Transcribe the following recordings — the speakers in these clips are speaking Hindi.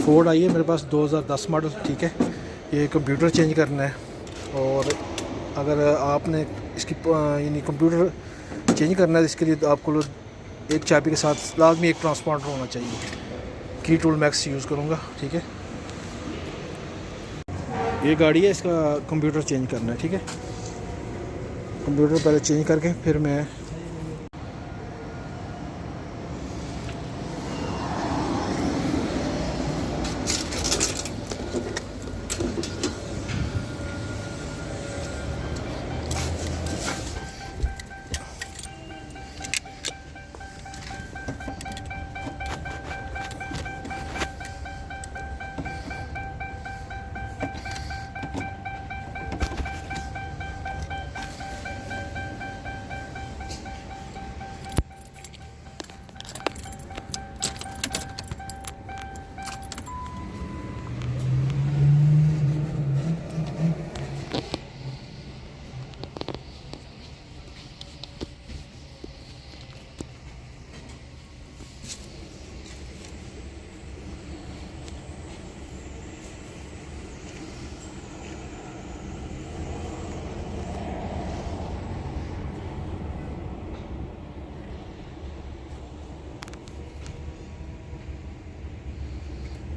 फोर्ड आई है मेरे पास 2010 मॉडल, ठीक है। ये कंप्यूटर चेंज करना है, और अगर आपने इसकी यानी कंप्यूटर चेंज करना है इसके लिए तो आपको एक चाबी के साथ लाजमी एक ट्रांसफार्मर होना चाहिए। की टूल मैक्स यूज़ करूँगा, ठीक है। ये गाड़ी है, इसका कंप्यूटर चेंज करना है, ठीक है। कंप्यूटर पहले चेंज करके फिर मैं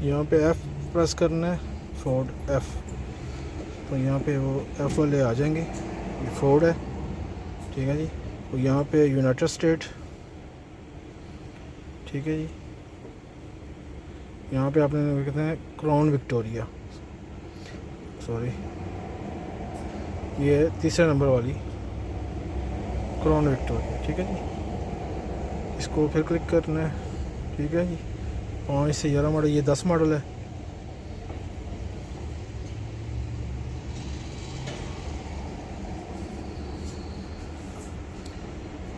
यहाँ पे F प्रेस करना है, फोर्ड F, तो यहाँ पे वो F वाले आ जाएंगे। ये फोर्ड है, ठीक है जी। तो यहाँ पे यूनाइटेड स्टेट, ठीक है जी। यहाँ पे आपने कहते हैं क्राउन विक्टोरिया, सॉरी ये तीसरे नंबर वाली क्राउन विक्टोरिया, ठीक है जी। इसको फिर क्लिक करना है, ठीक है जी। 5 से 11 मॉडल, ये 10 मॉडल है।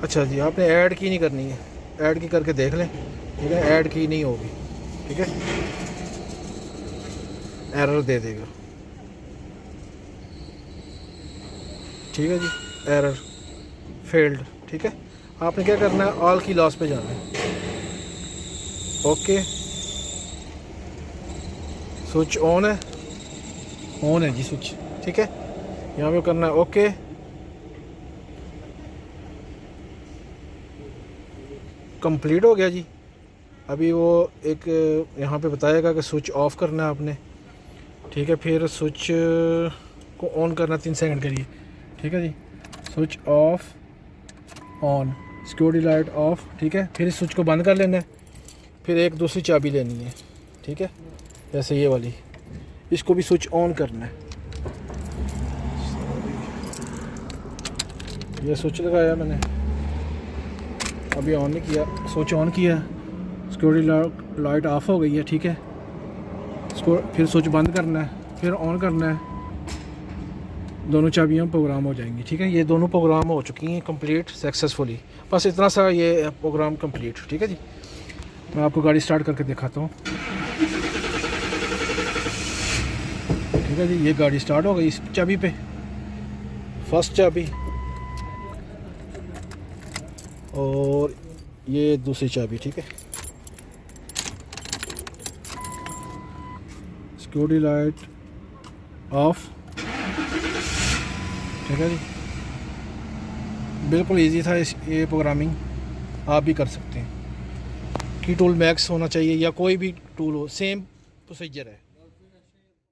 अच्छा जी, आपने ऐड की नहीं करनी है, ऐड की करके देख लें, ठीक है। ऐड की नहीं होगी, ठीक है, एरर दे देगा, ठीक है जी। एरर फेल्ड, ठीक है। आपने क्या करना है, ऑल की लॉस पे जाना है, ओके। स्विच ऑन है जी स्विच, ठीक है। यहाँ पे करना है ओके। कंप्लीट हो गया जी। अभी वो एक यहाँ पे बताएगा कि स्विच ऑफ करना है आपने, ठीक है। फिर स्विच को ऑन करना 3 सेकंड के लिए, ठीक है जी। Switch off on, security light off, ठीक है। फिर इस स्विच को बंद कर लेना है, फिर एक दूसरी चाबी लेनी है, ठीक है, जैसे ये वाली। इसको भी स्विच ऑन करना है। ये स्विच लगाया मैंने, अभी ऑन नहीं किया, स्विच ऑन किया, सिक्योरिटी लाइट ऑफ हो गई है, ठीक है। इसको फिर स्विच बंद करना है, फिर ऑन करना है, दोनों चाबियाँ प्रोग्राम हो जाएंगी, ठीक है। ये दोनों प्रोग्राम हो चुकी हैं कंप्लीट सक्सेसफुली। बस इतना सा ये प्रोग्राम कंप्लीट, ठीक है जी। मैं आपको गाड़ी स्टार्ट करके दिखाता हूँ, ठीक है जी। ये गाड़ी स्टार्ट हो गई इस चाबी पे, फर्स्ट चाबी, और ये दूसरी चाबी, ठीक है। सिक्योरिटी लाइट ऑफ, ठीक है जी। बिल्कुल इजी था ये प्रोग्रामिंग, आप भी कर सकते हैं। की टूल मैक्स होना चाहिए या कोई भी टूल हो, सेम प्रोसीजर है।